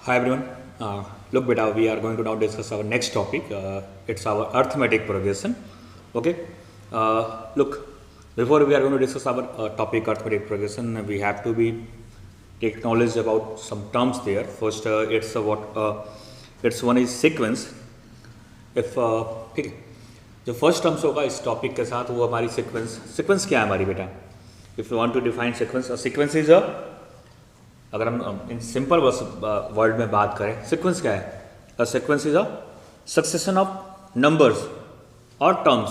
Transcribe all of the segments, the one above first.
Hi everyone. Look, beta, we are going to now discuss our next topic. It's our arithmetic progression. Okay. Look, before we are going to discuss our topic arithmetic progression, we have to be take knowledge about some terms there. First, it's one is sequence. If ठीक है, जो first terms होगा इस topic के साथ वो हमारी sequence क्या है हमारी बेटा. If you want to define sequence, sequence is a, अगर हम इन सिंपल वर्ड में बात करें, सीक्वेंस क्या है? A sequence is a succession of numbers और टर्म्स.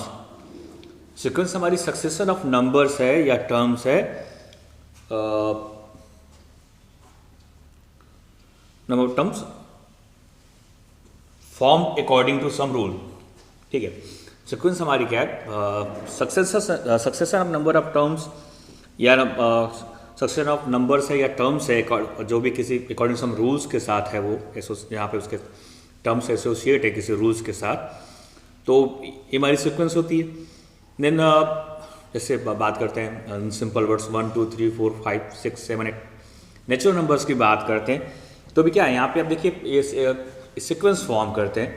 सीक्वेंस हमारी सक्सेशन ऑफ नंबर्स है या टर्म्स है. Number terms form according to some rule. ठीक है, सीक्वेंस हमारी क्या है? Succession of number of terms या सक्सेशन ऑफ नंबर्स है या टर्म्स है, जो भी किसी अकॉर्डिंग सम रूल्स के साथ है, वो यहाँ पे उसके टर्म्स एसोसिएट है किसी रूल्स के साथ, तो ये हमारी सीक्वेंस होती है. देन जैसे बात करते हैं सिंपल वर्ड्स 1 2 3 4 5 6 7 8 नेचुरल नंबर्स की बात करते हैं, तो भी क्या है यहाँ पे आप देखिए ये सीक्वेंस फॉर्म करते हैं.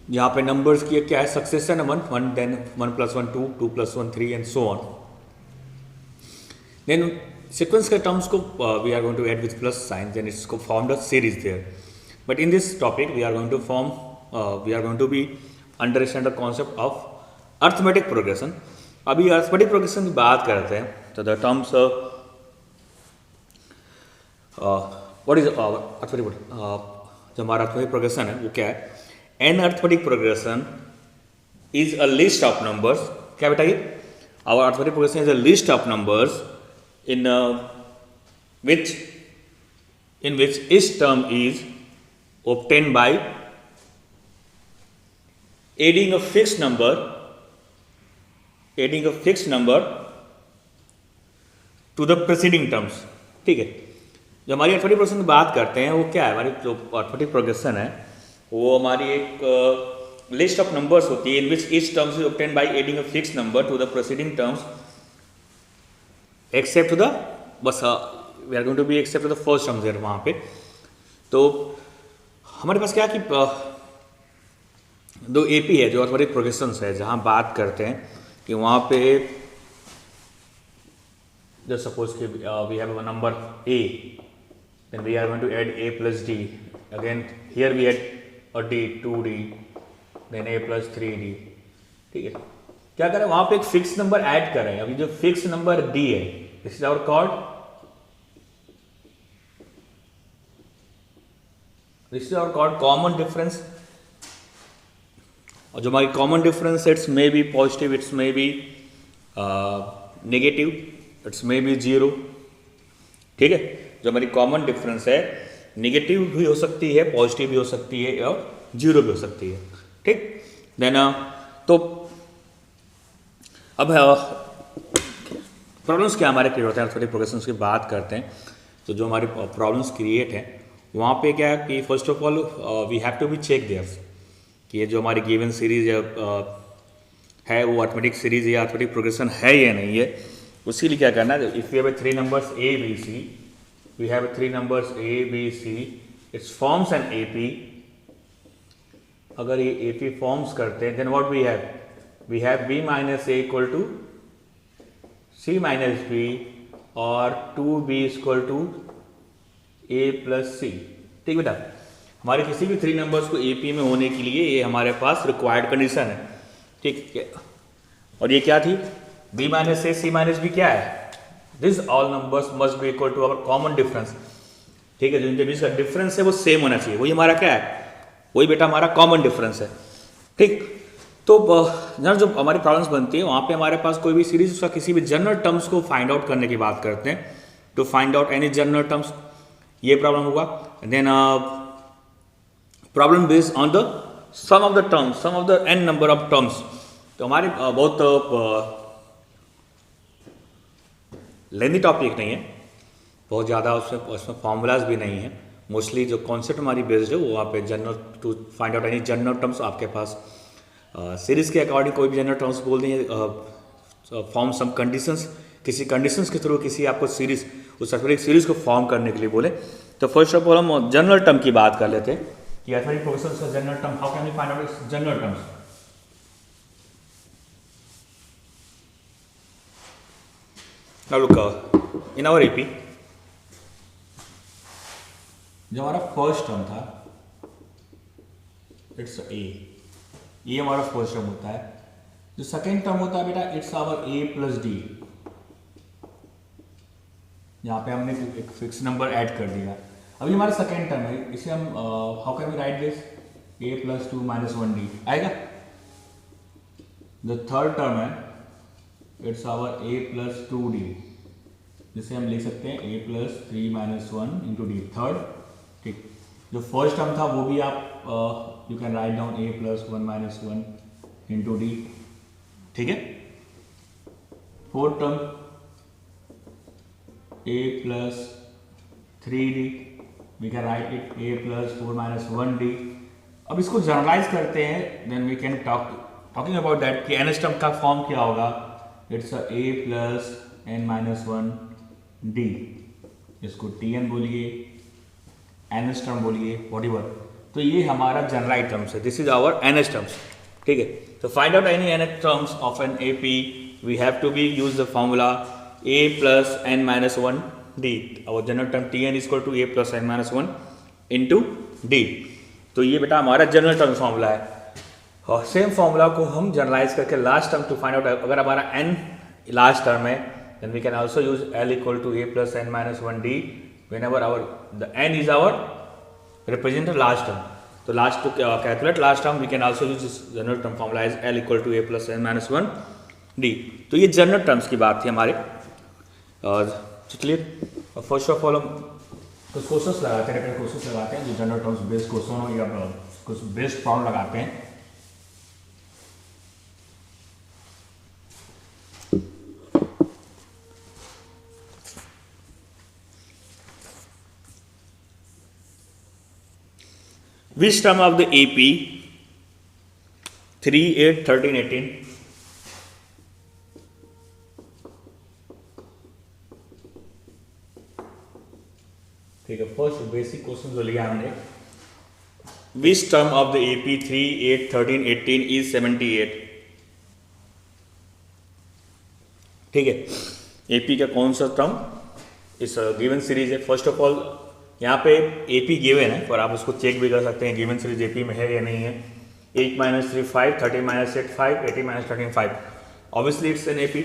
यहाँ पे नंबर्स की क्या है? Succession 1 then 1 + 1 2 2 + 1 3 and so on. Then sequence के टर्म्स को we are going to add with plus sign, then इसको form the series there. But in this topic we are going to be understand the concept of arithmetic progression. अभी arithmetic progression की बात करते हैं तो the terms what is arithmetic, जो हमारा arithmetic progression है वो क्या है? An arithmetic progression is a list of numbers. क्या बेटा ये? Our arithmetic progression is a list of numbers in which each term is obtained by adding a fixed number to the preceding terms. ठीक है, जो हमारी arithmetic progression की बात करते हैं वो क्या है? हमारी जो अर्थमेटिक प्रोग्रेशन है वो हमारी एक लिस्ट ऑफ नंबर्स होती है in which each terms is obtained by adding a fixed number to the preceding terms except the, बस we are going to be except the first terms है वहाँ पे. तो हमारे पास क्या कि दो एपी है जो अर्थमेटिक प्रोग्रेशंस है, जहाँ बात करते हैं कि वहाँ पे जो सपोज कि we have a number A, then we are going to add a + d, again here we add a d 2d, then a + 3d. ठीक है, क्या करें? वहां पे एक फिक्स नंबर ऐड कर रहे हैं. अभी जो फिक्स नंबर d है, this is our called common difference. और जो हमारी common difference, it's may be positive, it's may be negative, it's may be 0. ठीक है, जो हमारी कॉमन डिफरेंस है नेगेटिव भी हो सकती है, पॉजिटिव भी हो सकती है और 0 भी हो सकती है. ठीक, देन तो अब प्रॉब्लम्स क्या हमारे क्रिएट होते हैं? अर्थमेटिक प्रोग्रेशंस की बात करते हैं तो जो हमारी प्रॉब्लम्स क्रिएट हैं वहाँ पे क्या है कि first of all we have to be check there कि ये जो हमारी गिवन सीरीज है वो अर्थमेटिक सीरीज या अर्थमेटिक प्रोग्रेशन है या नहीं है. उसी लिए क्या करना है? If you have 3 numbers A B C, we have 3 numbers A B C, it's forms an A P. अगर ये ए पी फॉर्म्स करते हैं, then what we have b minus a equal to c minus b और 2b is equal to a plus c. ठीक बेटा, हमारे किसी भी 3 नंबर्स को AP में होने के लिए ये हमारे पास रिक्वायर्ड कंडीशन है. ठीक है, और ये क्या थी? b minus a c minus b क्या है? This all numbers must be equal to our common difference. ठीक है, जो इनके बीच का डिफरेंस है वो सेम होना चाहिए. वही हमारा क्या है? वही बेटा हमारा कॉमन डिफरेंस है. ठीक, तो जो हमारी प्रॉब्लम्स बनती है वहाँ पे हमारे पास कोई भी सीरीज उसका किसी भी जनरल टर्म्स को फाइंड आउट करने की बात करते हैं. To find out any general terms, ये प्रॉब्लम होगा. Then problem based on the sum of the terms, sum of the n number of terms. तो हमारी बहुत लेंदी टॉपिक नहीं है, बहुत ज़्यादा उसमें फॉर्मूलाज भी नहीं है. मोस्टली जो कॉन्सेप्ट हमारी बेस्ड है वो वहाँ पे general, to find out any general terms आपके पास सीरीज के अकॉर्डिंग कोई भी जनरल टर्म्स बोल देंगे, फॉर्म सम कंडीशंस, किसी कंडीशंस के थ्रू किसी आपको सीरीज, उस अर्थमेटिक सीरीज को फॉर्म करने के लिए बोले तो फर्स्ट ऑफ ऑल हम जनरल टर्म की बात कर लेते हैं कि अर्थमेटिक प्रोग्रेशन का general term, how can we find out its general terms. Now look in our AP, जो हमारा फर्स्ट टर्म था इट्स ए, ये हमारा फर्स्ट टर्म होता है। जो सेकेंड टर्म होता है बेटा it's our A plus D, यहाँ पे हमने एक फिक्स नंबर ऐड कर दिया। अभी हमारा सेकेंड टर्म है, इसे हम how can we write this, a plus 2 minus 1d आएगा। जो थर्ड टर्म है it's our A plus 2d, जिसे हम लिख सकते हैं a plus 3 minus 1 into d, third. ठीक, जो फर्स्ट टर्म था वो भी आप you can write down a plus 1 minus 1 into d, ठीक है। Fourth term a plus 3d, we can write it a plus 4 minus 1d। अब इसको जनरलाइज करते हैं, then we can talking about that कि n टर्म का form क्या होगा, it's a plus n minus 1d, इसको tn बोलिए, n टर्म बोलिए, whatever। तो ये हमारा जनरलाइज टर्म्स है, this is our n terms, ठीक है। तो find out any n terms of an AP, we have to be use the formula a plus n minus 1 d, our general term tn is equal to a plus n minus 1 into d। तो ये बेटा हमारा general term formula है, और same formula को हम generalise करके last term to find out, अगर हमारा n लास्ट टर्म है then we can also use l equal to a plus n minus 1 d whenever our the n is our represent the last term। तो last to calculate last term we can also use this general term formula is l equal to a plus n minus 1 d। तो ये general terms की बात थी हमारे। और चलिए first of all हम कुछ क्वेश्चंस लगाते हैं, क्वेश्चंस लगाते हैं जो जनरल टर्म्स बेस्ड क्वेश्चन हो या कुछ बेस्ड प्रॉब्लम लगाते हैं। Which term of the AP 3, 8, 13, 18, ठीक है। फर्स्ट बेसिक क्वेश्चन जो लिया हमने, which term of the AP 3, 8, 13, 18 is 78, ठीक है। AP का कौन सा टर्म इस गिवन सीरीज है। फर्स्ट ऑफ ऑल यहाँ पे AP गिवन है, पर आप उसको चेक भी कर सकते हैं गिवन सीरीज AP में है या नहीं है। 8 minus 3 5, 30 minus 8 5, 80 minus 13 5, obviously it's an AP।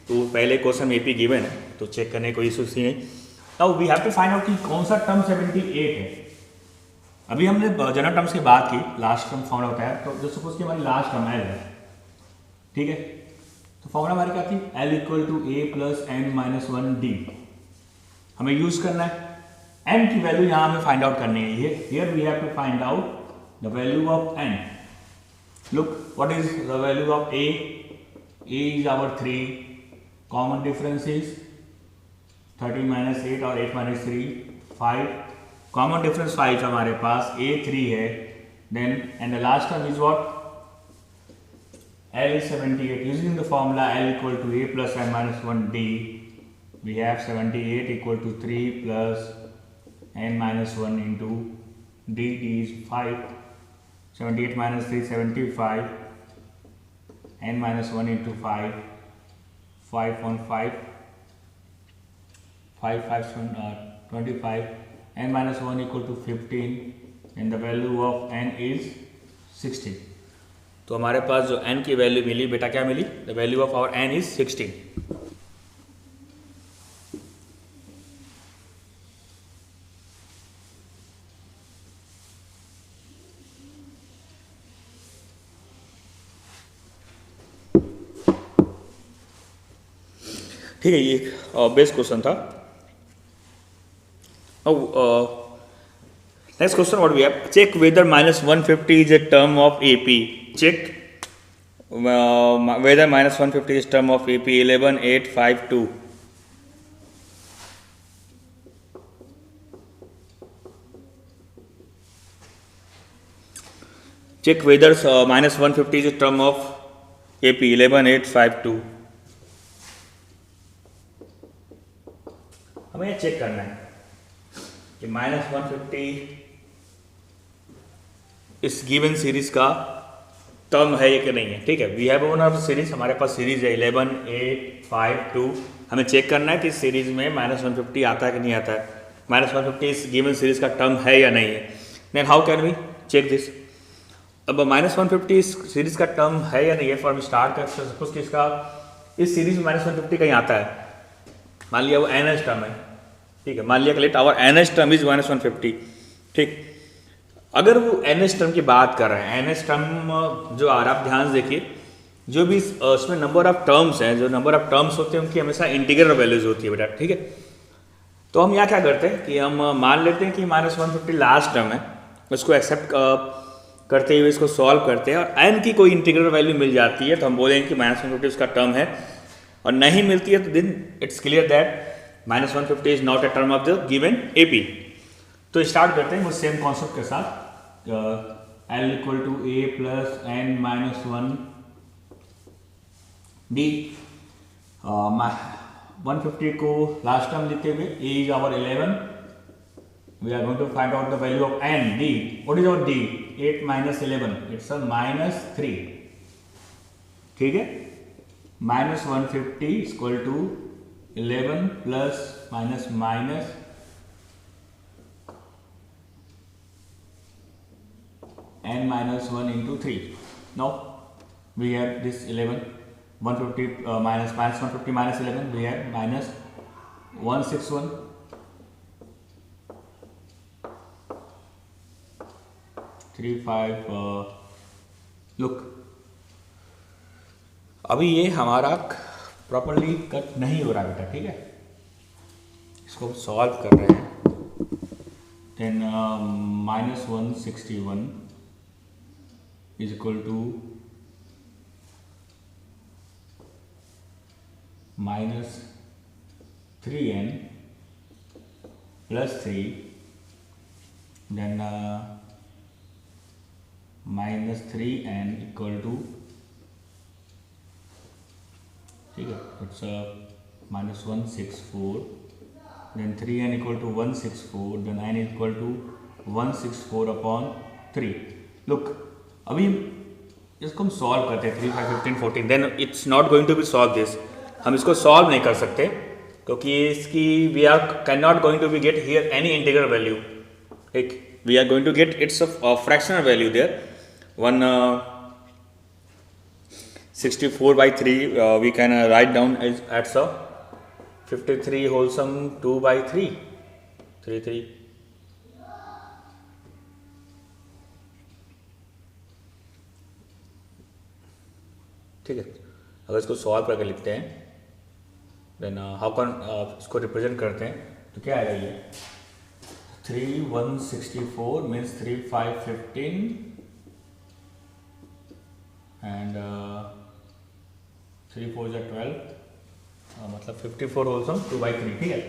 तो पहले क्वेश्चन AP गिवन है तो चेक करने कोई इशू नहीं है। Now we have to find out कि कौन सा टर्म 78 है। अभी हमने जनरल टर्म्स की बात की, लास्ट टर्म फाउंड होता है, तो जो सपोज कि हमारी लास्ट टर्म L है, ठीक है। तो फॉर्मूला हमारी क्या थी, L equal to a plus n minus 1d। हमें यूज करना है, n की वैल्यू यहाँ हमें फाइंड आउट करनी है। Here we have to find out the value of n। Look what is the value of a is our 3, common difference is 30 minus 8 और 8 minus 3 5, common difference 5 हमारे पास, a 3 है, then and the last term is what, L is 78। Using the formula L equal to a plus n minus 1d, we have 78 equal to 3 plus n minus 1 into d is 5, 78 minus 3 75, n minus 1 into 5, 5 on 5, 5 5 25, n minus 1 equal to 15, and the value of n is 16। तो हमारे पास जो n की value मिली बेटा, क्या मिली, the value of our n is 16। ठीक है, ये बेस्ट क्वेश्चन था। Next question what we have, check whether minus 150 is a term of AP। Check whether minus 150 is term of AP 11 8 5 2। Check whether minus 150 is a term of AP 11 8 5 2। हमें check करना है कि -150 इस given series का term है कि नहीं है। ठीक है, we have one of series, हमारे पास सीरीज है 11, 8, 5, 2। हमें चेक करना है कि इस सीरीज में -150 आता है कि नहीं आता है, -150 इस गिवन सीरीज का टर्म है या नहीं है। Then how can we check this. अब -150 इस सीरीज का टर्म है या नहीं है, फॉर स्टार्ट कर सपोज कि इसका इस सीरीज में -150 कहीं आता है, मान लिया वो nth टर्म है। ठीक है, मान लिया कि let our nth term is -150। ठीक, अगर वो nth टर्म की बात कर रहे हैं, nth टर्म जो आ रहा है, आप ध्यान से देखिए, जो भी उसमें नंबर ऑफ टर्म्स हैं, जो नंबर ऑफ टर्म्स होते हैं उनकी हमेशा इंटीग्रल वैल्यूज होती है बेटा। ठीक है, तो हम यहाँ क्या करते हैं कि हम मान लेते हैं कि -150 लास्ट टर्म है, उसको एक्सेप्ट करते हुए इसको सॉल्व करते हैं, और n की कोई इंटीग्रल वैल्यू मिल जाती है तो हम बोलेंगे कि -150 उसका टर्म है, और नहीं मिलती है तो then it's clear that -150 is not a term of the given AP। तो स्टार्ट करते हैं वो सेम कॉन्सेप्ट के साथ, L equal to A plus n-1 D। 150 को लास्ट टर्म लिखते हुए A is our 11, we are going to find out the value of n D। what is our D? 8 minus 11, it's a -3। ठीक है, -150 is equal to 11 plus minus n-1 into 3। now we have this 11, 150 minus 150 minus 11, we have -161। Look, अभी ये हमारा properly cut नहीं हो रहा बेटा। ठीक है, इसको सॉल्व कर रहे हैं, then -161 is equal to -3n plus 3, then -3n equal to, ठीक है, it's -164, then 3n equal to 164, then n equal to 164 upon 3। look, अभी इसको हम सॉल्व करते हैं 3, 5, 15, 14, then it's not going to be solve this. हम इसको सॉल्व नहीं कर सकते क्योंकि इसकी we are can not going to be get here any integral value. ठीक, we are going to get it's fractional value there. 164/3 we can write down as a 53 whole sum 2/3, 3। ठीक है, अगर इसको सॉल्व करके लिखते हैं देन हाउ कैन इसको represent करते हैं तो क्या आएगा ये 3 164 मीन्स 3 5 15 एंड 3 4 12 मतलब 54 होल सम 2/3। ठीक है,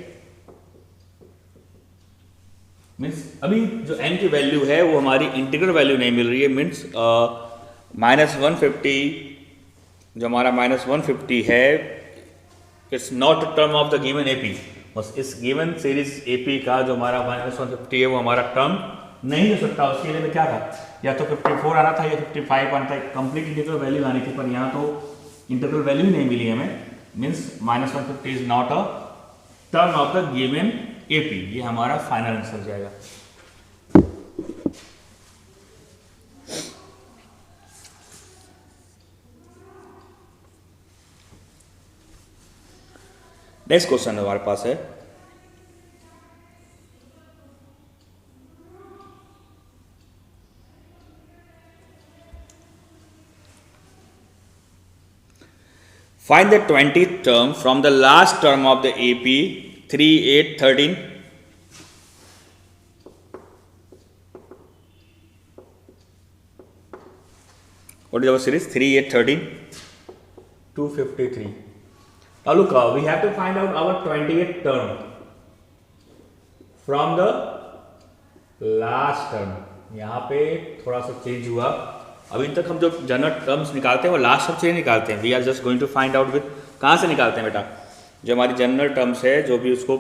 मीन्स अभी जो n की वैल्यू है वो हमारी इंटीग्रल वैल्यू नहीं मिल रही है, मीन्स -150 जो हमारा -150 है it's not term of the given AP। बस इस गिवन सीरीज AP का जो हमारा -150 है वो हमारा टर्म नहीं हो सकता। उसके लिए क्या था, या तो 54 आना था या 55 आना था, कंप्लीट इंटीग्रल वैल्यू आनी थी, पर यहाँ तो इंटीग्रल वैल्यू नहीं मिली हमें, means -150 is not a term of the given AP। ये हमारा फाइनल आंसर जाएगा। नेक्स्ट क्वेश्चन हमारे पास है find the 20th term from the last term of the AP 3 8 13। what is our series 3 8 13 253। now look, we have to find out our 20th term from the last term। यहाँ पे थोड़ा सा change हुआ, अभी तक हम जो जनरल टर्म्स निकालते हैं वो लास्ट टर्म से निकालते हैं। We are just going to find out with, कहाँ से निकालते हैं बेटा, जो हमारी जनरल टर्म्स है जो भी उसको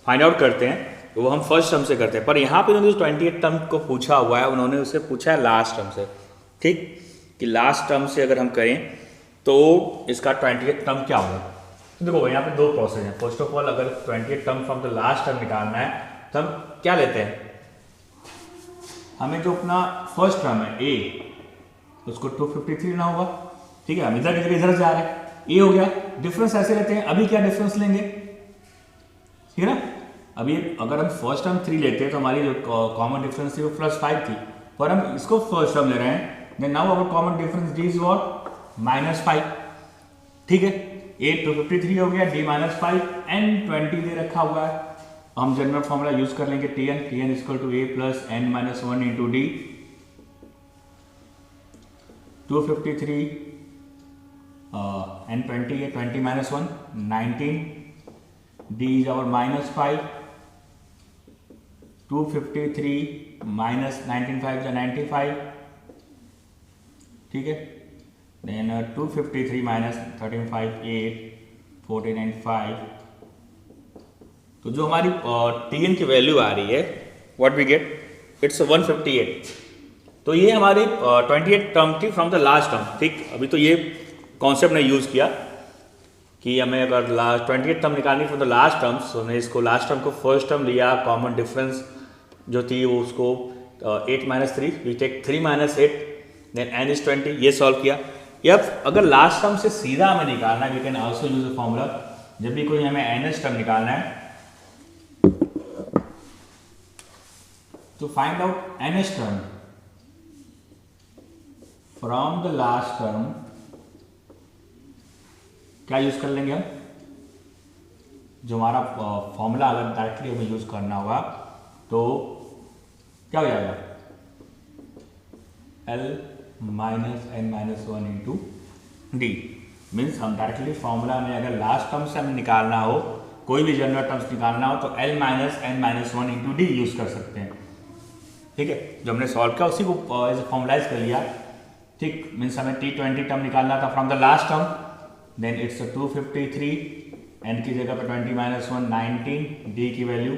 फाइंड आउट करते हैं तो वो हम फर्स्ट टर्म से करते हैं, पर यहाँ पे जो 28 टर्म को पूछा हुआ है उन्होंने उससे पूछा है लास्ट टर्म से, ठीक, कि लास्ट टर्म से अगर हम करें तो इसका 28 टर्म क्या होगा। तो देखो यहाँ पे दो प्रोसेस हैं। फर्स्ट ऑफ ऑल अगर 28 term from the last term निकालना है तो हम क्या लेते हैं, हमें जो अपना फर्स्ट टर्म है ए उसको 253 ना होगा, ठीक है, हम इधर की जगह इधर जा रहे हैं, ए हो गया, डिफरेंस ऐसे लेते हैं। अभी क्या डिफरेंस लेंगे, ठीक है ना, अभी अगर हम फर्स्ट टर्म 3 लेते हैं तो हमारी जो कॉमन डिफरेंस थी वो +5 थी, पर हम इसको फर्स्ट टर्म ले रहे हैं, then now our common difference D is what -5, ठीक है, ए 253 हो गया, डी -5 एन 20 दे रखा हुआ है। हम जनरल फॉर्मूला यूज कर लेंगे Tn = a + n-1 × d, 253 n 20 है, 20 - 1 19, d is our -5, 253 - 19 5 95, ठीक है, देन 253 - 13 5 8 49 5, तो जो हमारी Tn की वैल्यू आ रही है व्हाट वी गेट, इट्स 158। तो ये हमारी 28 टर्म थी फ्रॉम द लास्ट टर्म, ठीक। अभी तो ये कॉन्सेप्ट ने यूज़ किया कि हमें अगर लास्ट 28 टर्म निकालनी फ्रॉम द लास्ट टर्म, तो हमने इसको लास्ट टर्म को फर्स्ट टर्म लिया, कॉमन डिफरेंस जो थी वो उसको 8 - 3 we take 3 - 8 then n is 20, ये सॉल्व किया। या अगर लास्ट टर्म से सीधा हमें निकालना है, we can also use a formula, जब भी कोई हमें nth टर्म निकालना है तो find out nth term from the last term, क्या यूज कर लेंगे हम, जो हमारा फॉर्मूला अगर डायरेक्टली हमें यूज करना होगा तो क्या हो जाएगा, L - n-1 × d, मीन्स हम डायरेक्टली फॉर्मूला में अगर लास्ट टर्म से हमें निकालना हो, कोई भी जनरल टर्म्स निकालना हो तो L - n-1 × d यूज कर सकते हैं, ठीक है। जो हमने सॉल्व किया उसी को एज फॉर्मुलाइज कर लिया, ठीक, मीन्स हमें T20 टर्म निकालना था from the last term, then it's 253, n की जगह पर 20 - 1 19, d की वैल्यू,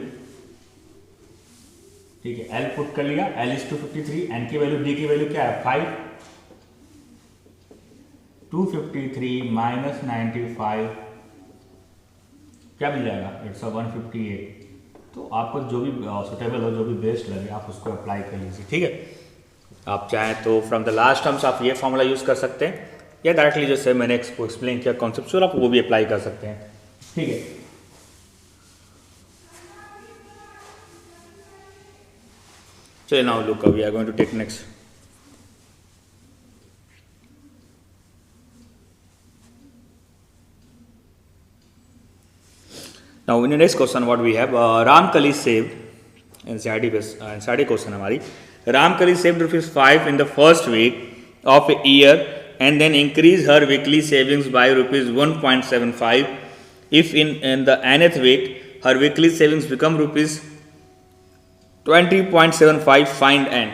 ठीक है, L पुट कर लिया, L is 253, n की वैल्यू, d की वैल्यू क्या है 5, 253 - 95 क्या मिल जाएगा, इट्स 158। तो आपको जो भी सुटेबल हो, जो भी बेस्ट लगे आप उसको अप्लाई कर लीजिए, ठीक है। आप चाहें तो फ्रॉम द लास्ट टर्म्स आप ये फॉर्मूला यूज कर सकते हैं, या डायरेक्टली जैसे मैंने एक्सप्लेन किया कॉन्सेप्चुअल, आप वो भी अप्लाई कर सकते हैं, ठीक है। चलिए now look we are going to take next. Now in the next question what we have, Ramkali saved, NCERT question हमारी, Ramkali saved ₹5 in the first week of a year and then increased her weekly savings by ₹1.75. If in the nth week her weekly savings become ₹20.75, find n।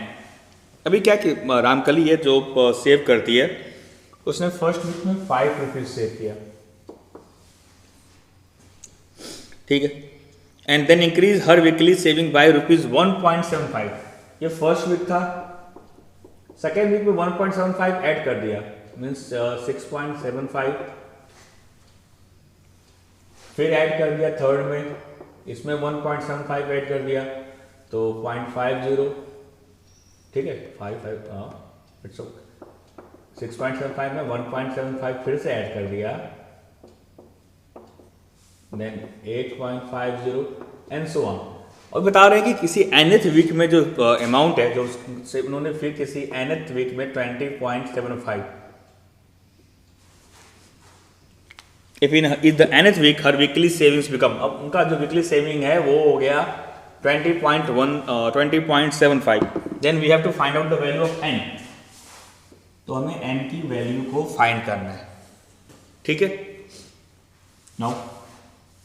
अभी क्या कि रामकली है जो save करती है, उसने first week में ₹5 सेव किया, ठीक है, and then increase her weekly saving by ₹1.75। ये फर्स्ट वीक था, सेकेंड वीक में 1.75 ऐड कर दिया, मीन्स 6.75, फिर ऐड कर दिया थर्ड में, इसमें 1.75 ऐड कर दिया तो 0.50, ठीक है, 6.75 में 1.75 फिर से ऐड कर दिया, देन 8.50 एंड सो ऑन। और बता रहे हैं कि किसी nth वीक में जो अमाउंट है, जो उससे उन्होंने फिर किसी nth वीक में 20.75, if the nth week her weekly savings become, अब उनका जो वीकली सेविंग है वो हो गया 20.75, then we have to find out the value of n। तो हमें n की वैल्यू को फाइंड करना है, ठीक है। नाउ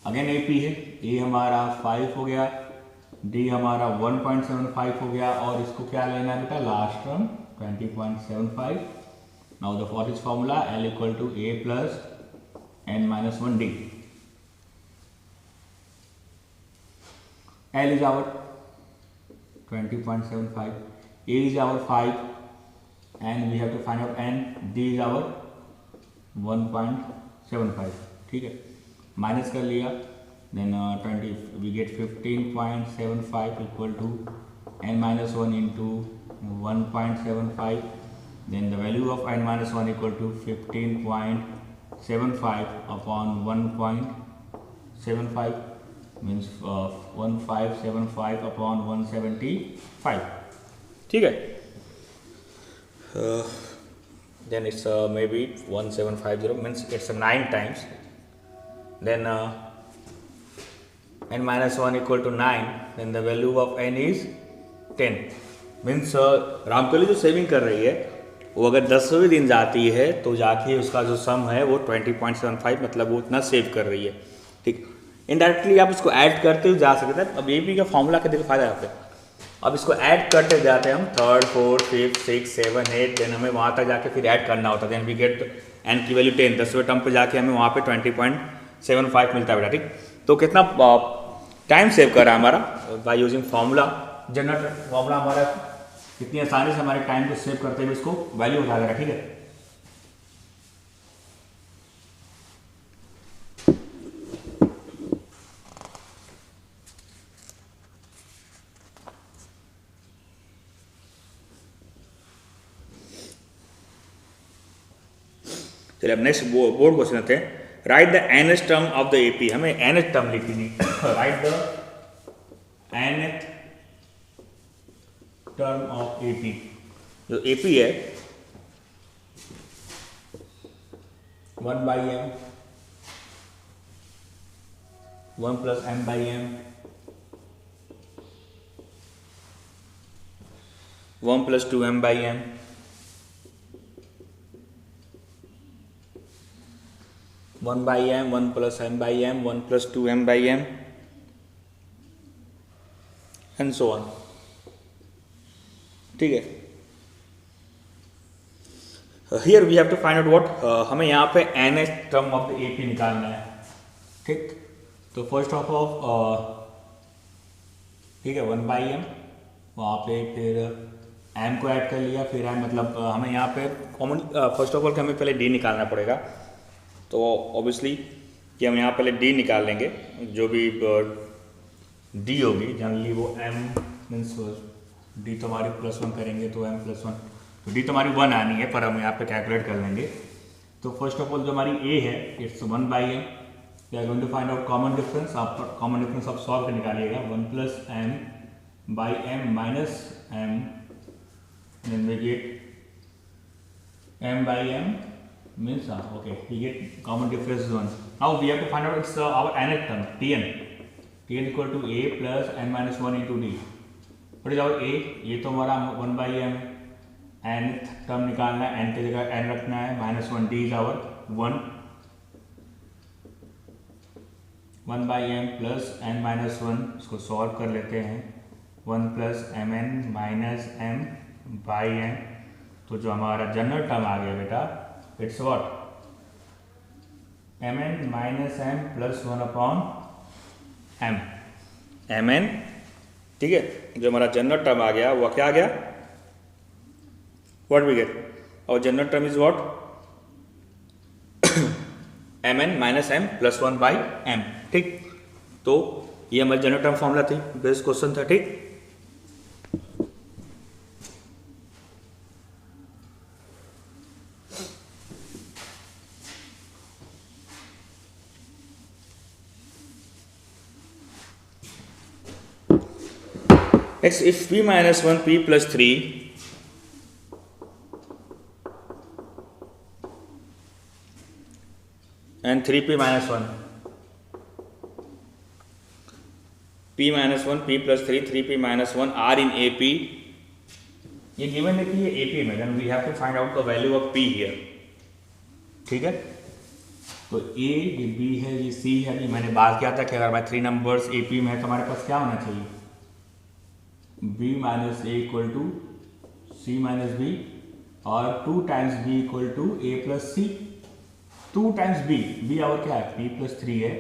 अगेन AP है, A हमारा 5 हो गया, D हमारा 1.75 हो गया, और इसको क्या लेना है बेटा, last term 20.75। Now the for this formula L = A + n-1 D। L is our 20.75, A is our 5, and we have to find out N. D is our 1.75. ठीक है, माइनस कर लिया, then 20 we get 15.75 equal to n minus 1 into 1.75. then the value of n minus 1 equal to 15.75 upon 1.75 means 1575 upon 175. ठीक है, then it's maybe 1750 means it's 9 times. Then n minus 1 equal to 9, then the value of n is 10 means Ramkali जो saving कर रही है वो अगर 10वें दिन जाती है तो जाके उसका जो सम है वो 20.75 मतलब वो उतना सेव कर रही है। ठीक, इनडायरेक्टली आप इसको ऐड करते हुए जा सकते हैं। अब एपी का फॉर्मूला का देखो फायदा यहाँ पे, अब इसको ऐड करते जाते हैं हम 3rd 4th 5th 6th 7th 8th, then हमें वहाँ तक जाके फिर ऐड करना होता है। देन वी गेट एन की वैल्यू 10, 10वें टर्म पे जाके हमें वहाँ पे 20.75 मिलता है बेटा। ठीक, तो कितना टाइम सेव कर रहा है हमारा by using formula. General formula हमारा कितनी आसानी से हमारे टाइम को सेव करते हुए इसको वैल्यू उठा देगा। ठीक है, चलिए अब नेक्स्ट बोर्ड क्वेश्चन आते हैं। Right the nth term of the AP, हमें nth टर्म लिखी नहीं, right the nth term of AP. जो एपी है 1/m 1 + m/m 1 + 2m/m 1/m 1 + m/m 1 + 2m/m and so on। ठीक है, here we have to find out what, हमें यहाँ पे nth term of the AP निकालना है। ठीक, तो फर्स्ट ऑफ ऑल ठीक है 1/m, वहाँ पे फिर m को ऐड कर लिया, फिर m मतलब हमें यहाँ पे कॉमन फर्स्ट ऑफ ऑल हमें पहले d निकालना पड़ेगा। तो ऑब्वियसली कि हम यहाँ पहले d निकाल लेंगे, जो भी d होगी जनरली वो m मीन्स d तो हमारी +1 करेंगे तो m + 1, तो d तो हमारी 1 आनी है, पर हम यहाँ पे कैलकुलेट कर लेंगे। तो फर्स्ट ऑफ ऑल जो हमारी a है it's 1/m, we are going to find out common difference. आप कॉमन डिफरेंस आप सॉल्व कर निकालिएगा, 1 + m/m minus m, then we get m/m means okay, we get common difference is 1. Now we have to find out its our nth term tn equal to a plus n minus 1 into d. What is our a? ये तो हमारा 1/m, nth term निकालना है, n की जगह n रखना है, -1 d is our 1 1/m plus n minus 1, इसको सॉल्व कर लेते हैं, 1 + mn minus m/n। तो जो हमारा जनरल टर्म आ गया बेटा it's what mn minus m + 1/m mn। ठीक है, जो हमारा जनरल टर्म आ गया वो क्या आ गया, व्हाट वी गेट, और general term is what mn minus m + 1/m। ठीक, तो ये हमारी जनरल टर्म फॉर्मूला थी, बेस्ट क्वेश्चन था। ठीक, next if p minus 1 p plus 3 and 3p minus 1 p minus 1 p plus 3 3p minus 1 are in AP, ये given है कि ये AP में, then we have to find out the value of p here। ठीक है, तो A ये B है ये C है, ये मैंने बात किया था कि अगर हमारे 3 नंबर्स AP में है तो हमारे पास क्या होना चाहिए, b minus a equal to c minus b, और 2 times b equal to a plus c, 2 times b, b और क्या है p plus 3 है,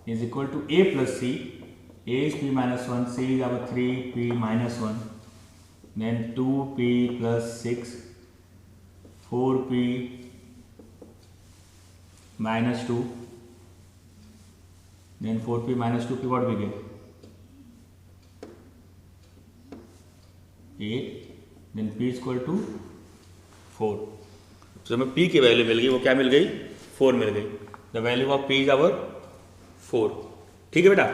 is equal to a plus c, A is p minus 1, C is our 3p minus 1, then 2p plus 6, 4p minus 2, then 4p minus 2p, what we get? 8, then p is equal to 4. तो हमें p की value मिल गई, वो क्या मिल गई? 4 मिल गई. The value of p is our 4. ठीक है बेटा.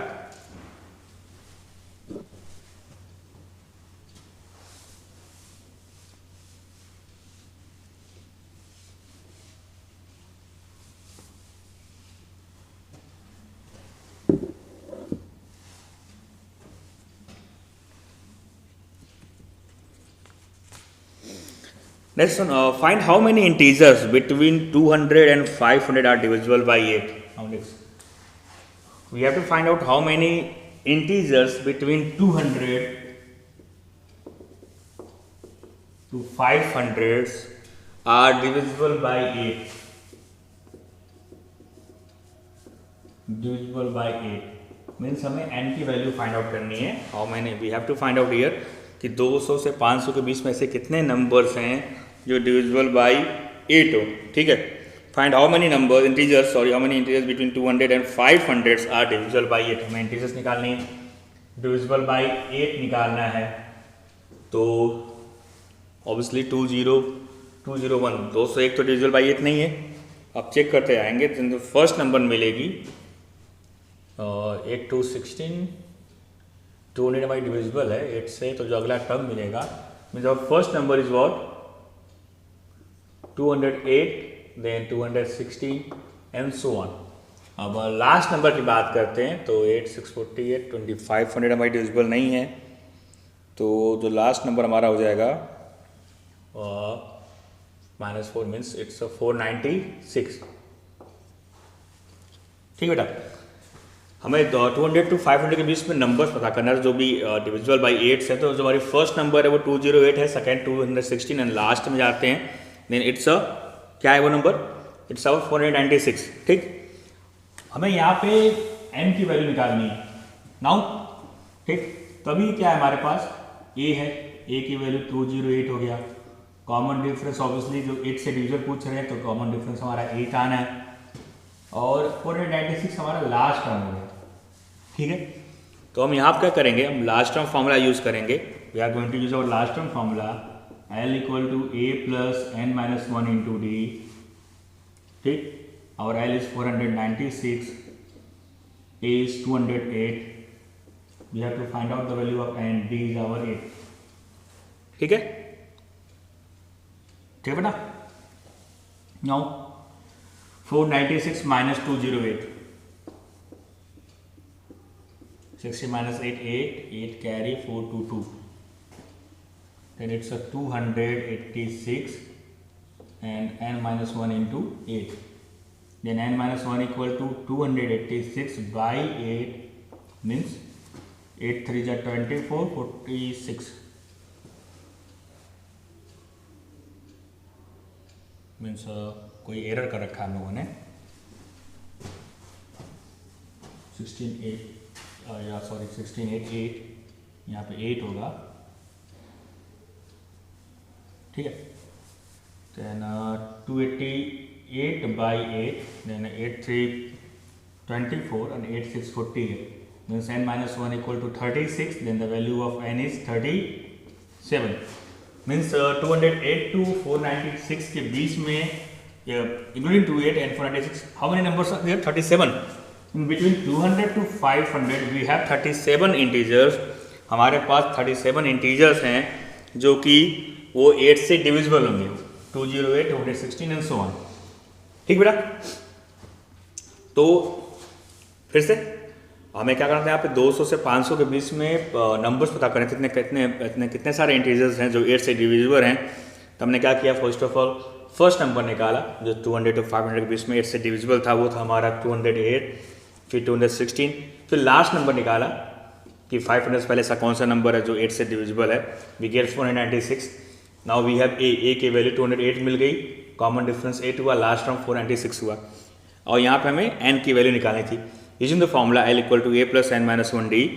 Next one, find how many integers between 200 and 500 are divisible by 8. Now next, we have to find out how many integers between 200 to 500 are divisible by 8. Divisible by 8 means हमें n की वैल्यू find out करनी है. How many we have to find out here कि 200 से 500 के बीच में ऐसे कितने नंबर्स हैं जो डिविजिबल बाई 8 हो. ठीक है. Find how many number integers how many integers between 200 and 500 are divisible by 8. हमें इंटीजर्स निकालनी है, डिविजिबल बाई 8 निकालना है. तो ऑब्वियसली 201 201 तो डिविजिबल बाई 8 नहीं है. अब चेक करते आएंगे तो फर्स्ट नंबर मिलेगी 8 to 16. 200 बाई डिविजिबल है 8 से, तो जो अगला टर्म मिलेगा means our first number is what 208, then 216 and so on. अब लास्ट नंबर की बात करते हैं तो 8 648 2500 हमारी डिविजिबल नहीं है. तो जो लास्ट नंबर हमारा हो जाएगा -4 मीन्स इट्स 496. ठीक बेटा. हमें 200 to 500 के बीच में नंबर्स पता करना है जो भी डिविजिबल बाई 8 है. तो जो हमारी फर्स्ट नंबर है वो 208 है, सेकेंड 216 एंड लास्ट में जाते हैं देन इट्स क्या है वो नंबर? It's our 496. ठीक. हमें यहाँ पे n की वैल्यू निकालनी है नाउ. ठीक. तभी क्या है हमारे पास a है, a की वैल्यू 208 हो गया. कॉमन डिफरेंस ऑब्वियसली जो 8 से डिविजन पूछ रहे हैं तो कॉमन डिफरेंस हमारा 8 आना है और 496 हमारा लास्ट टर्म हो गया. ठीक है. तो हम यहाँ क्या करेंगे, हम लास्ट टर्म फॉर्मूला यूज करेंगे. We are going to use our last term formula L equal to a plus n minus 1 into d. ठीक. और L is 496, a is 208. We have to find out the value of n, d is our 8. ठीक है. ठीक है बेटा. Now 496 minus 208, 60 minus 8 8 carry 422. Then it's a 286 and n minus 1 into 8. Then n minus 1 equal to 286 by 8 means 8 3 is 24, 46 means कोई error कर रखा है हम लोगों ने. 16 8 यहाँ पे 8 होगा. ठीक है. Then 288 by 8 then 8 3 24 and 8 6 48 means n minus 1 equal to 36. then the value of n is 37 means 208 to 496 के बीच में including 208 and 496 how many numbers are there? 37. in between 200 to 500 we have 37 integers. हमारे पास 37 integers हैं जो कि वो 8 से divisible होंगे. 208 216 and so on. ठीक बेटा. तो फिर से हमें क्या करना था यहाँ पे 200 से 500 के बीच में नंबर्स पता करें कितने कितने कितने कितने सारे इंटीजर्स हैं जो 8 से डिविजिबल हैं. तो हमने क्या किया, first of all first number निकाला जो 200 to 500 के बीच में 8 से डिविजिबल था, वो था हमारा 208, फिर 216. फिर लास्ट नंबर निकाला कि 500 से पहले ऐसा कौन सा नंबर है जो 8 से डिविजिबल है. We get 496. Now we have A की वैल्यू 208 मिल गई, कॉमन डिफरेंस 8 हुआ, लास्ट टर्म 496 हुआ. और यहाँ पे हमें n की वैल्यू निकालनी थी. Using the formula L equal to A plus N minus 1d,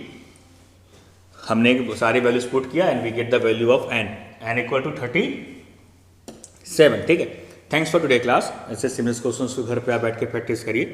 हमने सारी वैल्यूज पुट किया and we get the value of N equal to 37। ठीक है, थैंक्स फॉर टुडे क्लास। ऐसे सिमिलर क्वेश्चंस को घर पे आप बैठ के प्रैक्टिस करिए।